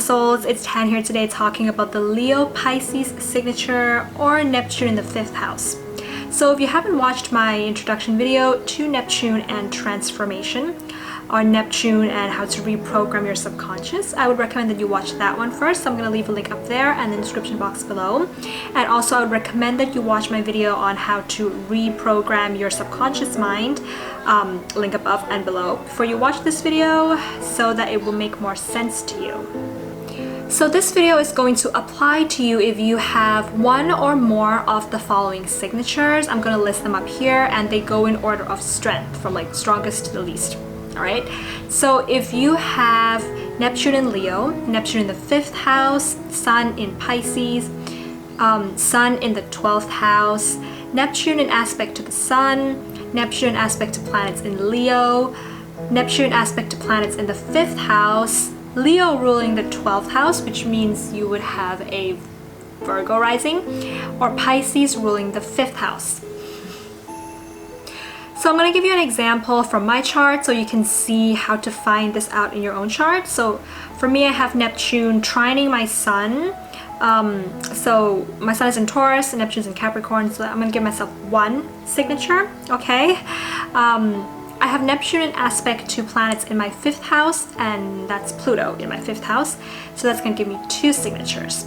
beautiful souls, it's Tan here today talking about the Leo Pisces signature or Neptune in the 5th house. So if you haven't watched my introduction video to Neptune and transformation, or Neptune and how to reprogram your subconscious, I would recommend that you watch that one first. So I'm going to leave a link up there and in the description box below. And also I would recommend that you watch my video on how to reprogram your subconscious mind, link above and below, before you watch this video so that it will make more sense to you. So this video is going to apply to you if you have one or more of the following signatures. I'm going to list them up here and they go in order of strength from like strongest to the least. Alright, so if you have Neptune in Leo, Neptune in the 5th house, Sun in Pisces, Sun in the 12th house, Neptune in aspect to the Sun, Neptune in aspect to planets in Leo, Neptune in aspect to planets in the 5th house, Leo ruling the 12th house, which means you would have a Virgo rising, or Pisces ruling the 5th house. So I'm going to give you an example from my chart so you can see how to find this out in your own chart. So for me, I have Neptune trining my Sun. So my Sun is in Taurus and Neptune's in Capricorn, so I'm going to give myself one signature, okay? I have Neptune in aspect to planets in my 5th house, and that's Pluto in my 5th house. So that's going to give me two signatures.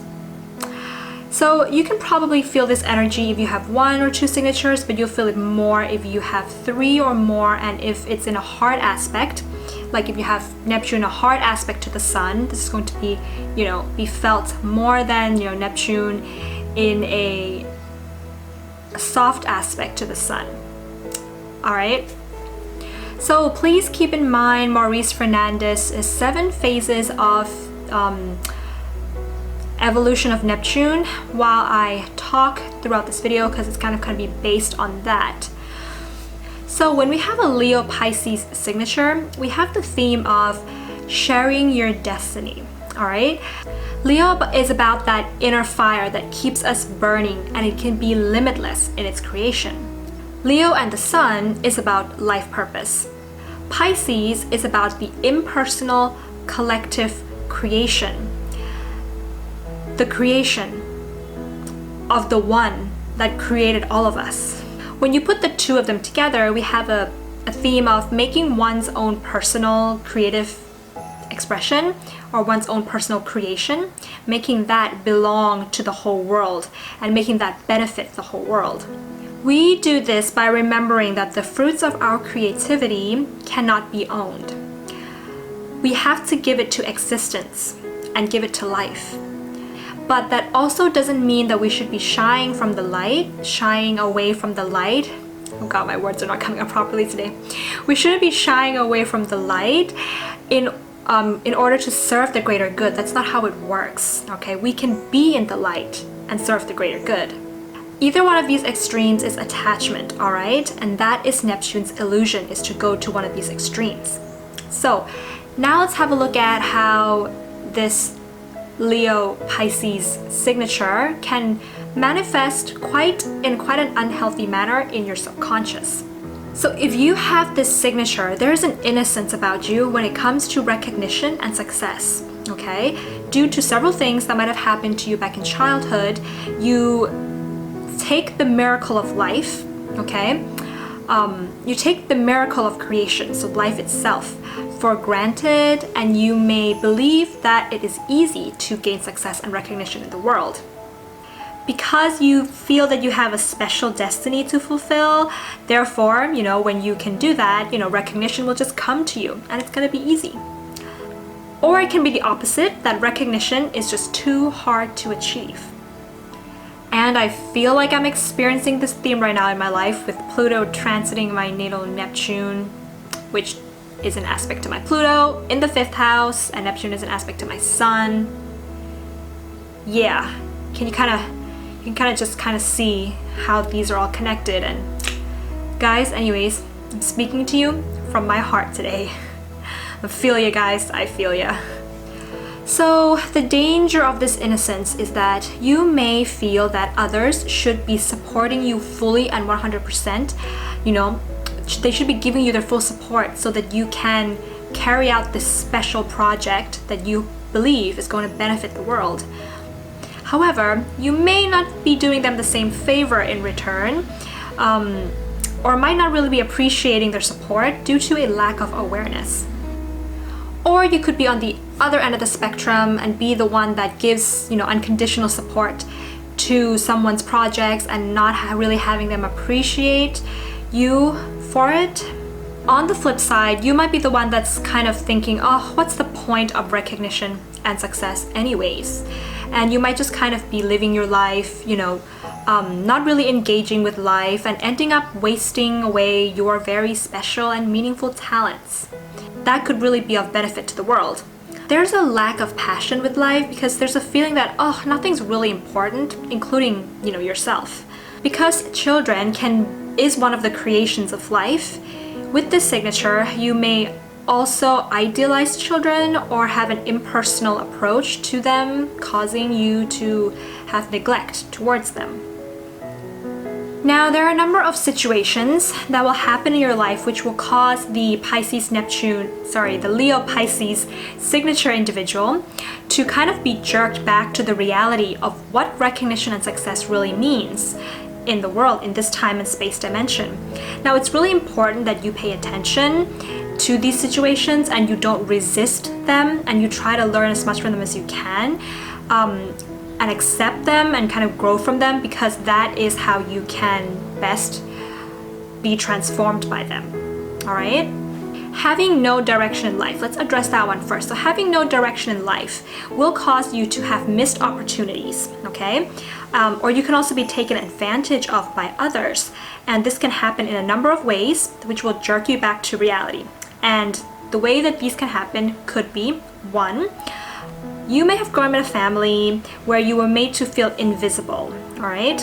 So you can probably feel this energy if you have one or two signatures, but you'll feel it more if you have three or more, and if it's in a hard aspect, like if you have Neptune in a hard aspect to the Sun, this is going to be, be felt more than, Neptune in a soft aspect to the Sun. All right. So please keep in mind Maurice Fernandez is 7 phases of evolution of Neptune while I talk throughout this video, because it's kind of going to be based on that. So when we have a Leo Pisces signature, we have the theme of sharing your destiny. All right, Leo is about that inner fire that keeps us burning, and it can be limitless in its creation. Leo and the Sun is about life purpose. Pisces is about the impersonal collective creation. The creation of the one that created all of us. When you put the two of them together, we have a theme of making one's own personal creative expression or one's own personal creation, making that belong to the whole world and making that benefit the whole world. We do this by remembering that the fruits of our creativity cannot be owned. We have to give it to existence and give it to life. But that also doesn't mean that we should be shying from the light, shying away from the light. Oh God, my words are not coming up properly today. We shouldn't be shying away from the light in order to serve the greater good. That's not how it works, okay? We can be in the light and serve the greater good. Either one of these extremes is attachment, all right? And that is Neptune's illusion, is to go to one of these extremes. So now let's have a look at how this Leo Pisces signature can manifest in quite an unhealthy manner in your subconscious. So if you have this signature, there is an innocence about you when it comes to recognition and success, okay? Due to several things that might have happened to you back in childhood, you take the miracle of life, okay? You take the miracle of creation, so life itself, for granted, and you may believe that it is easy to gain success and recognition in the world. Because you feel that you have a special destiny to fulfill, therefore, when you can do that, recognition will just come to you and it's going to be easy. Or it can be the opposite, that recognition is just too hard to achieve. And I feel like I'm experiencing this theme right now in my life with Pluto transiting my natal Neptune, which is an aspect to my Pluto in the 5th house, and Neptune is an aspect to my Sun. Yeah, you can kind of see how these are all connected. And guys, anyways, I'm speaking to you from my heart today. I feel you guys, I feel ya. So the danger of this innocence is that you may feel that others should be supporting you fully and 100%, they should be giving you their full support so that you can carry out this special project that you believe is going to benefit the world. However, you may not be doing them the same favor in return, or might not really be appreciating their support due to a lack of awareness. Or you could be on the other end of the spectrum and be the one that gives, unconditional support to someone's projects and not really having them appreciate you for it. On the flip side, you might be the one that's kind of thinking, oh, what's the point of recognition and success anyways? And you might just kind of be living your life, not really engaging with life and ending up wasting away your very special and meaningful talents. That could really be of benefit to the world. There's a lack of passion with life because there's a feeling that, nothing's really important, including, yourself. Because children is one of the creations of life, with this signature, you may also idealize children or have an impersonal approach to them, causing you to have neglect towards them. Now, there are a number of situations that will happen in your life which will cause the Leo Pisces signature individual to kind of be jerked back to the reality of what recognition and success really means in the world in this time and space dimension. Now, it's really important that you pay attention to these situations and you don't resist them, and you try to learn as much from them as you can, and accept them and kind of grow from them, because that is how you can best be transformed by them. All right? Having no direction in life. Let's address that one first. So having no direction in life will cause you to have missed opportunities, okay? Or you can also be taken advantage of by others. And this can happen in a number of ways, which will jerk you back to reality. And the way that these can happen could be, one, you may have grown up in a family where you were made to feel invisible, all right?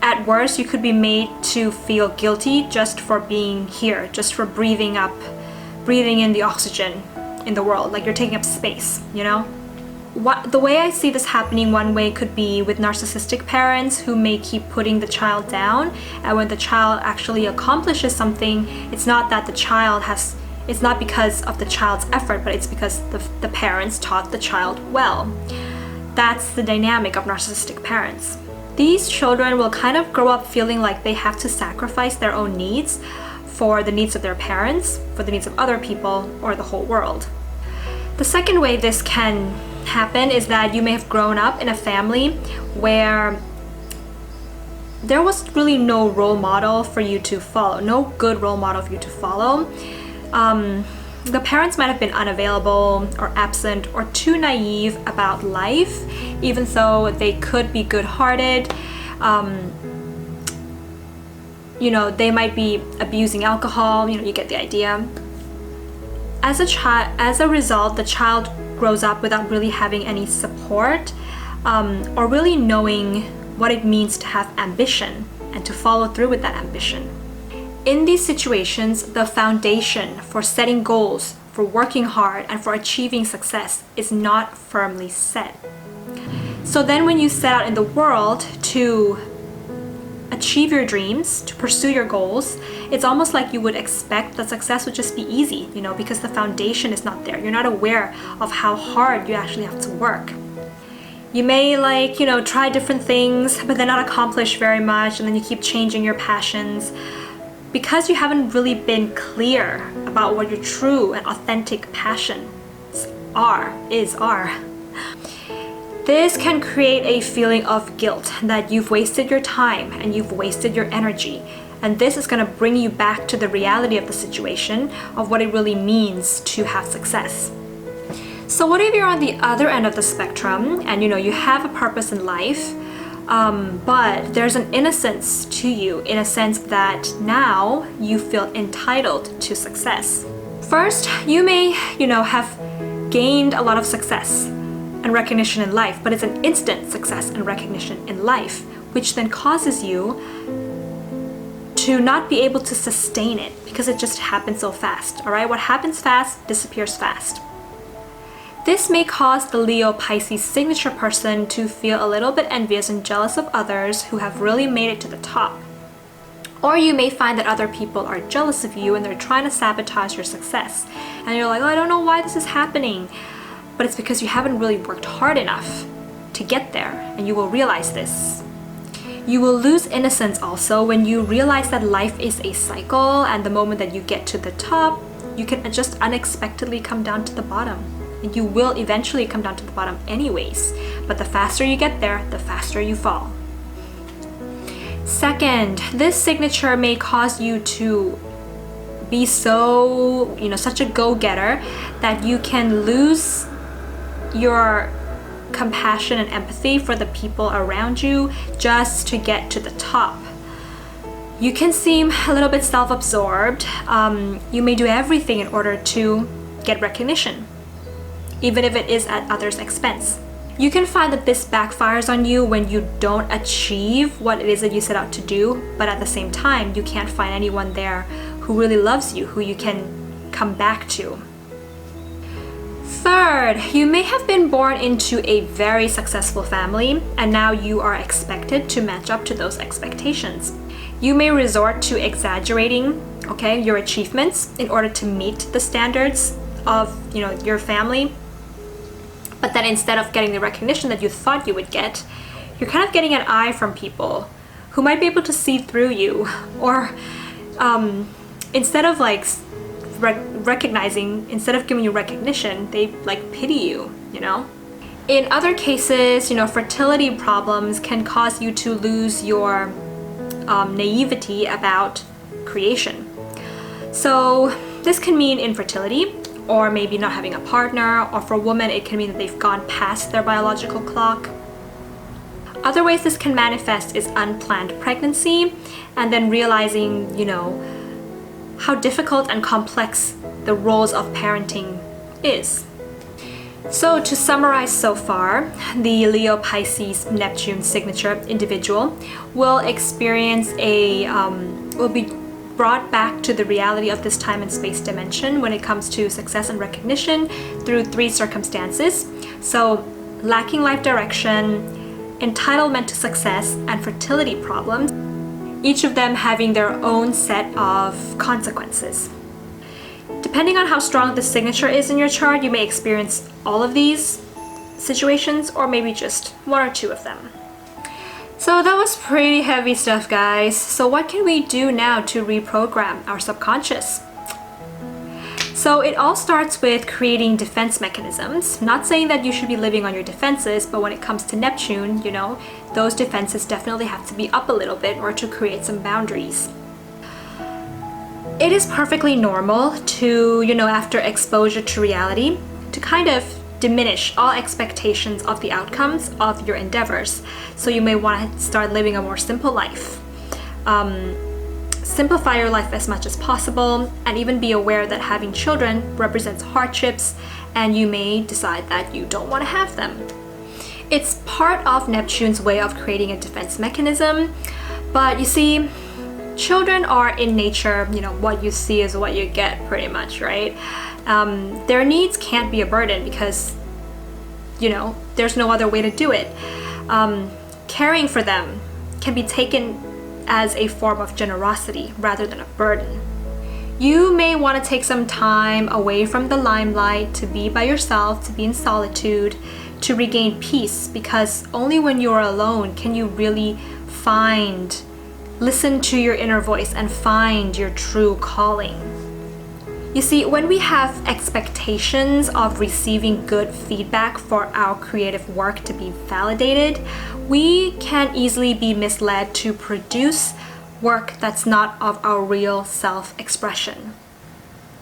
At worst, you could be made to feel guilty just for being here, just for breathing in the oxygen in the world, like you're taking up space, The way I see this happening, one way could be with narcissistic parents who may keep putting the child down, and when the child actually accomplishes something, it's not because of the child's effort, but it's because the parents taught the child well. That's the dynamic of narcissistic parents. These children will kind of grow up feeling like they have to sacrifice their own needs for the needs of their parents, for the needs of other people, or the whole world. The second way this can happen is that you may have grown up in a family where there was really no role model for you to follow, no good role model for you to follow. The parents might have been unavailable or absent or too naive about life, even though they could be good-hearted. They might be abusing alcohol, you get the idea. As a result, the child grows up without really having any support, or really knowing what it means to have ambition and to follow through with that ambition. In these situations, the foundation for setting goals, for working hard, and for achieving success is not firmly set. So then when you set out in the world to achieve your dreams, to pursue your goals, it's almost like you would expect that success would just be easy, because the foundation is not there. You're not aware of how hard you actually have to work. You may try different things, but then not accomplish very much, and then you keep changing your passions because you haven't really been clear about what your true and authentic passions are. This can create a feeling of guilt that you've wasted your time and you've wasted your energy. And this is going to bring you back to the reality of the situation, of what it really means to have success. So what if you're on the other end of the spectrum and you have a purpose in life, but there's an innocence to you, in a sense that now you feel entitled to success. First, you may, have gained a lot of success and recognition in life, but it's an instant success and recognition in life, which then causes you to not be able to sustain it because it just happens so fast, all right? What happens fast disappears fast. This may cause the Leo Pisces signature person to feel a little bit envious and jealous of others who have really made it to the top. Or you may find that other people are jealous of you and they're trying to sabotage your success. And you're like, oh, I don't know why this is happening. but it's because you haven't really worked hard enough to get there, and you will realize this. You will lose innocence also when you realize that life is a cycle, and the moment that you get to the top, you can just unexpectedly come down to the bottom. And you will eventually come down to the bottom anyways, but the faster you get there, the faster you fall. Second, this signature may cause you to be so, such a go-getter that you can lose your compassion and empathy for the people around you just to get to the top. You can seem a little bit self-absorbed. You may do everything in order to get recognition, even if it is at others' expense. You can find that this backfires on you when you don't achieve what it is that you set out to do, but at the same time, you can't find anyone there who really loves you, who you can come back to. Third, you may have been born into a very successful family, and now you are expected to match up to those expectations. You may resort to exaggerating, your achievements in order to meet the standards of, your family. But then instead of getting the recognition that you thought you would get, you're kind of getting an eye from people who might be able to see through you, or instead of recognizing, instead of giving you recognition, they pity you, In other cases, fertility problems can cause you to lose your naivety about creation. So this can mean infertility, or maybe not having a partner, or for women it can mean that they've gone past their biological clock. Other ways this can manifest is unplanned pregnancy, and then realizing, how difficult and complex the roles of parenting is. So to summarize so far, the Leo Pisces Neptune signature individual will experience will be brought back to the reality of this time and space dimension when it comes to success and recognition through 3 circumstances. So lacking life direction, entitlement to success, and fertility problems, each of them having their own set of consequences. Depending on how strong the signature is in your chart, you may experience all of these situations, or maybe just 1 or 2 of them. So that was pretty heavy stuff, guys. So what can we do now to reprogram our subconscious? So it all starts with creating defense mechanisms. Not saying that you should be living on your defenses, but when it comes to Neptune, those defenses definitely have to be up a little bit or to create some boundaries. It is perfectly normal to, after exposure to reality, to kind of diminish all expectations of the outcomes of your endeavors. So you may want to start living a more simple life. Simplify your life as much as possible, and even be aware that having children represents hardships, and you may decide that you don't want to have them. It's part of Neptune's way of creating a defense mechanism, but you see, children are in nature, what you see is what you get pretty much, right? Their needs can't be a burden because, there's no other way to do it. Caring for them can be taken as a form of generosity rather than a burden. You may want to take some time away from the limelight to be by yourself, to be in solitude, to regain peace, because only when you're alone can you really listen to your inner voice and find your true calling. You see, when we have expectations of receiving good feedback for our creative work to be validated, we can easily be misled to produce work that's not of our real self-expression.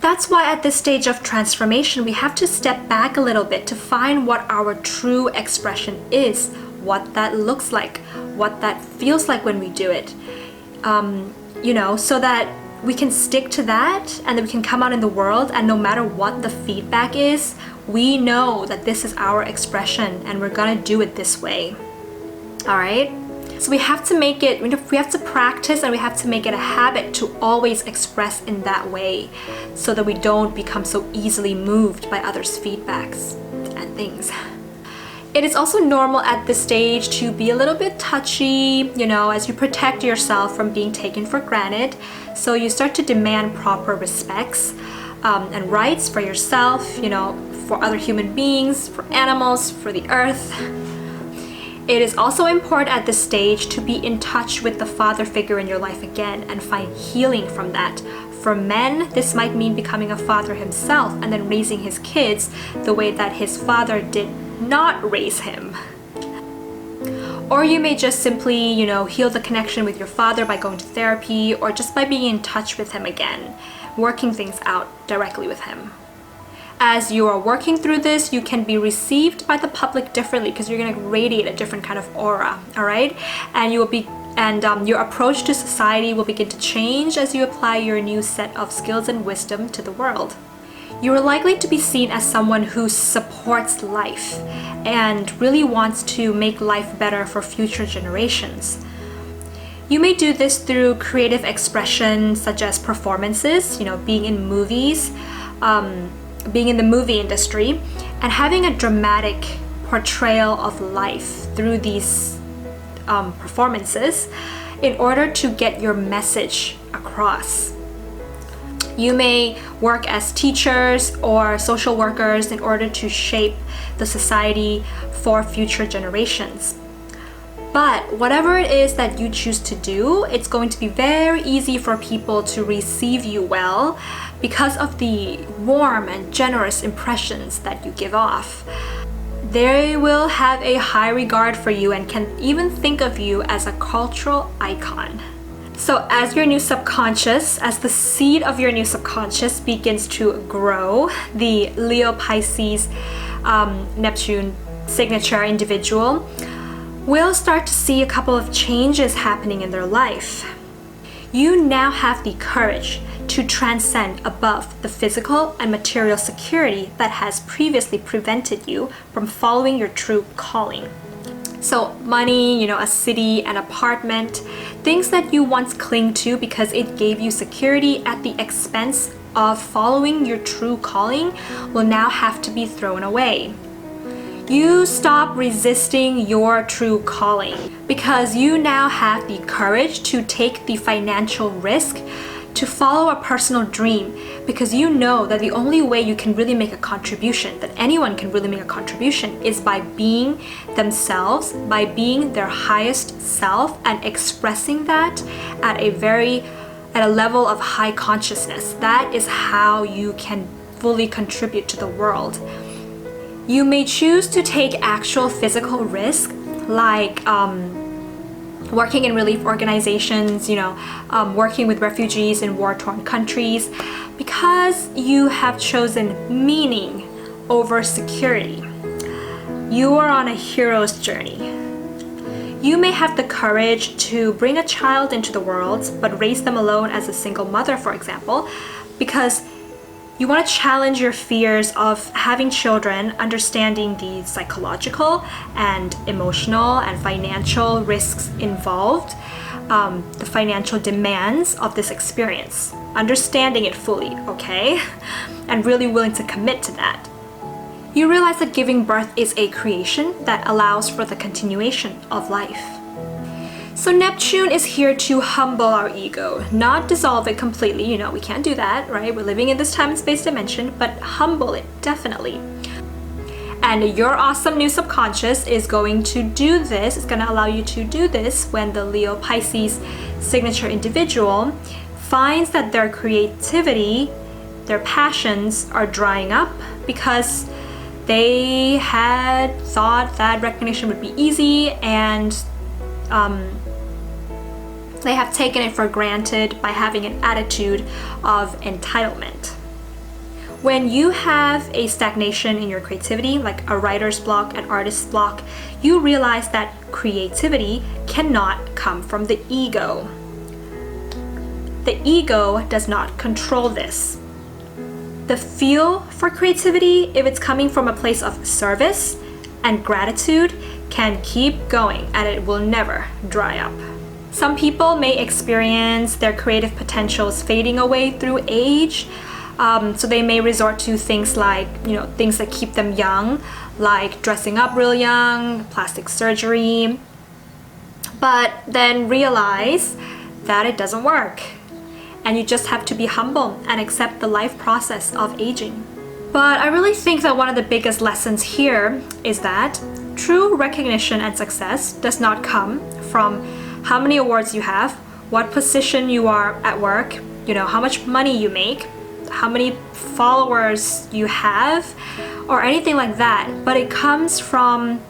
That's why at this stage of transformation, we have to step back a little bit to find what our true expression is, what that looks like, what that feels like when we do it. So that we can stick to that, and that we can come out in the world, and no matter what the feedback is, we know that this is our expression and we're gonna do it this way. All right? So we have to make it, we have to practice, and we have to make it a habit to always express in that way, so that we don't become so easily moved by others' feedbacks and things. It is also normal at this stage to be a little bit touchy, as you protect yourself from being taken for granted. So you start to demand proper respects and rights for yourself, for other human beings, for animals, for the earth. It is also important at this stage to be in touch with the father figure in your life again and find healing from that. For men, this might mean becoming a father himself and then raising his kids the way that his father did not raise him. Or you may just simply, heal the connection with your father by going to therapy or just by being in touch with him again, working things out directly with him. As you are working through this, you can be received by the public differently because you're going to radiate a different kind of aura, all right? And your approach to society will begin to change as you apply your new set of skills and wisdom to the world. You are likely to be seen as someone who supports life and really wants to make life better for future generations. You may do this through creative expression such as performances, being in movies, being in the movie industry, and having a dramatic portrayal of life through these performances in order to get your message across. You may work as teachers or social workers in order to shape the society for future generations. But whatever it is that you choose to do, it's going to be very easy for people to receive you well because of the warm and generous impressions that you give off. They will have a high regard for you and can even think of you as a cultural icon. So as your new subconscious, as the seed of your new subconscious begins to grow, the Leo Pisces Neptune signature individual will start to see a couple of changes happening in their life. You now have the courage to transcend above the physical and material security that has previously prevented you from following your true calling. So money, a city, an apartment, things that you once cling to because it gave you security at the expense of following your true calling will now have to be thrown away. You stop resisting your true calling because you now have the courage to take the financial risk to follow a personal dream, because you know that the only way you can really make a contribution, that anyone can really make a contribution, is by being themselves, by being their highest self and expressing that at a level of high consciousness. That is how you can fully contribute to the world. You may choose to take actual physical risk, like working in relief organizations, working with refugees in war-torn countries, because you have chosen meaning over security. You are on a hero's journey. You may have the courage to bring a child into the world, but raise them alone as a single mother, for example, because you want to challenge your fears of having children, understanding the psychological and emotional and financial risks involved, the financial demands of this experience, understanding it fully, okay? And really willing to commit to that. You realize that giving birth is a creation that allows for the continuation of life. So Neptune is here to humble our ego, not dissolve it completely. We can't do that, right? We're living in this time and space dimension, but humble it, definitely. And your awesome new subconscious is going to do this. It's going to allow you to do this when the Leo Pisces signature individual finds that their creativity, their passions are drying up because they had thought that recognition would be easy, and they have taken it for granted by having an attitude of entitlement. When you have a stagnation in your creativity, like a writer's block, an artist's block, you realize that creativity cannot come from the ego. The ego does not control this. The feel for creativity, if it's coming from a place of service and gratitude, can keep going and it will never dry up. Some people may experience their creative potentials fading away through age, so they may resort to things like, things that keep them young, like dressing up real young, plastic surgery, but then realize that it doesn't work. And you just have to be humble and accept the life process of aging. But I really think that one of the biggest lessons here is that true recognition and success does not come from how many awards you have, what position you are at work, you know, how much money you make, how many followers you have, or anything like that. But it comes from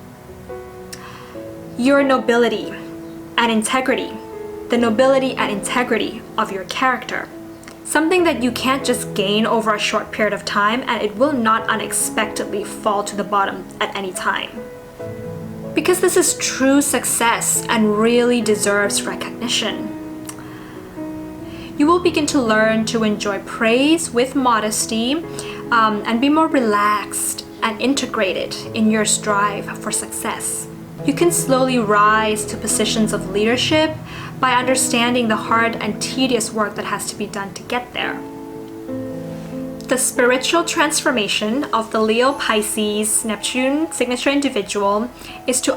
your nobility and integrity, the nobility and integrity of your character. Something that you can't just gain over a short period of time, and it will not unexpectedly fall to the bottom at any time. Because this is true success and really deserves recognition. You will begin to learn to enjoy praise with modesty and be more relaxed and integrated in your strive for success. You can slowly rise to positions of leadership by understanding the hard and tedious work that has to be done to get there. The spiritual transformation of the Leo Pisces Neptune signature individual is to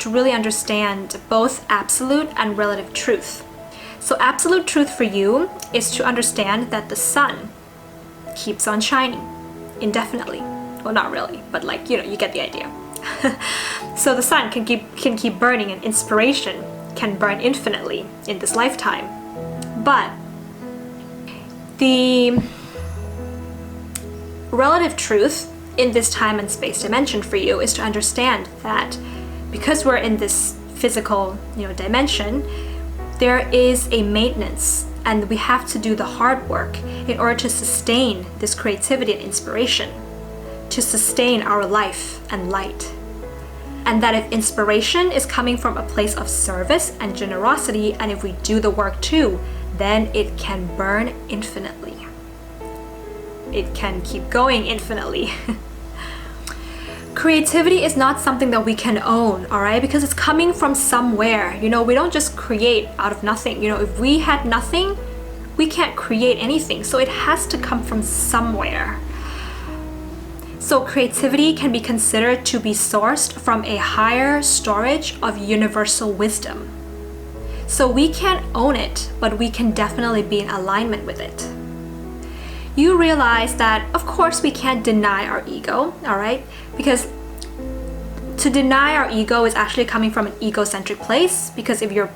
really understand both absolute and relative truth. So absolute truth for you is to understand that the sun keeps on shining indefinitely. Well, not really, but like, you know, you get the idea. So the sun can keep burning, and inspiration can burn infinitely in this lifetime. But the relative truth in this time and space dimension for you is to understand that because we're in this physical, you know, dimension, there is a maintenance, and we have to do the hard work in order to sustain this creativity and inspiration, to sustain our life and light. And that if inspiration is coming from a place of service and generosity, and if we do the work too, then it can burn infinitely. It can keep going infinitely. Creativity is not something that we can own, all right? Because it's coming from somewhere. You know, we don't just create out of nothing. You know, if we had nothing, we can't create anything. So it has to come from somewhere. So creativity can be considered to be sourced from a higher storage of universal wisdom. So we can't own it, but we can definitely be in alignment with it. You realize that, of course, we can't deny our ego, all right? Because to deny our ego is actually coming from an egocentric place. Because if you're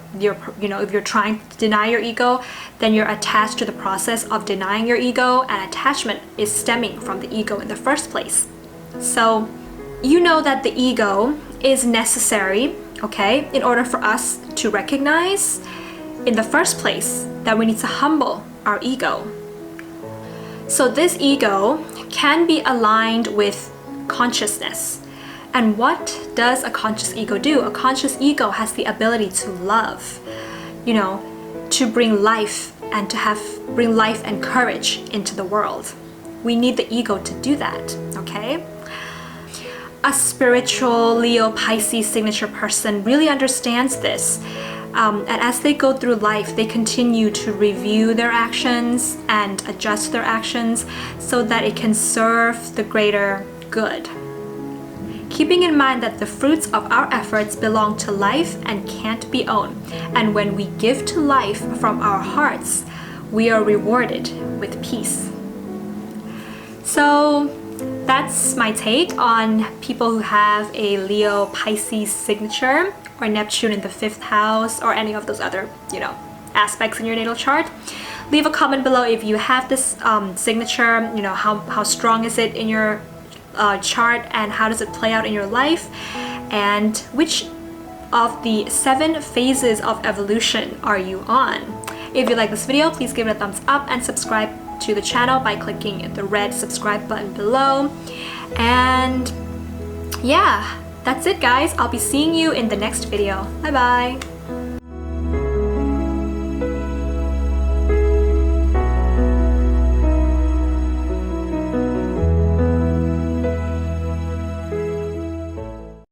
trying to deny your ego, then you're attached to the process of denying your ego, and attachment is stemming from the ego in the first place. So you know that the ego is necessary, okay, in order for us to recognize in the first place that we need to humble our ego. So this ego can be aligned with consciousness. And what does a conscious ego do? A conscious ego has the ability to love, you know, to bring life and bring life and courage into the world. We need the ego to do that, okay? A spiritual Leo Pisces signature person really understands this. And as they go through life, they continue to review their actions and adjust their actions so that it can serve the greater good. Keeping in mind that the fruits of our efforts belong to life and can't be owned. And when we give to life from our hearts, we are rewarded with peace. So that's my take on people who have a Leo Pisces signature, or Neptune in the 5th house, or any of those other, you know, aspects in your natal chart. Leave a comment below if you have this signature, you know, how strong is it in your chart, and how does it play out in your life, and which of the 7 phases of evolution are you on. If you like this video, please give it a thumbs up and subscribe to the channel by clicking the red subscribe button below. And yeah, that's it guys. I'll be seeing you in the next video. Bye bye.